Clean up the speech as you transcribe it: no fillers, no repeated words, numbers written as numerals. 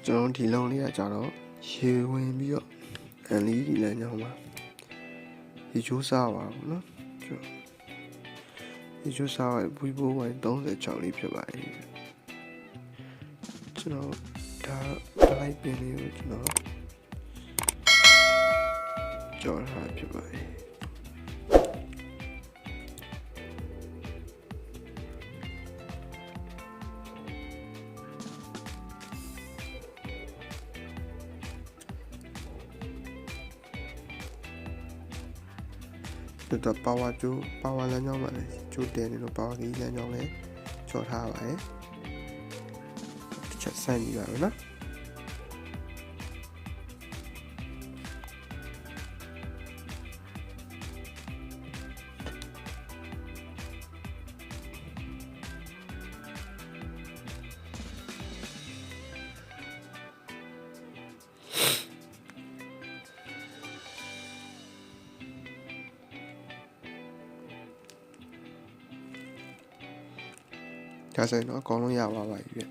ကျွန်တော်ဒီလုံးလေးကကြတော့ရေဝင်ပြီးတော့အန်လီဒီလမ်းကြောင်းမှာဒီကျိုးစားပါဘူးနော်ဒီကျိုးစားရဲ့ဘူဘိုးဝိုင်း36လေးဖြစ်ပါတယ်ကျွန်တော်ဒါလိုက်ပင်လေးကိုကျွန်တော်ကြော်ထားဖြစ်ပါတယ်တော့ပါဝါလမ်းကြောင်းမှာလည်းကျိုးတယ်နေလို့ပါဝါကြီးလမ်းကြောင်းလည်းချော်ထားပါတယ်တစ်ချက်ဆန့်ကြည့်ပါဦးနော်ဒါဆိုရင်တော့အကုန်လုံးရပါပါပြီ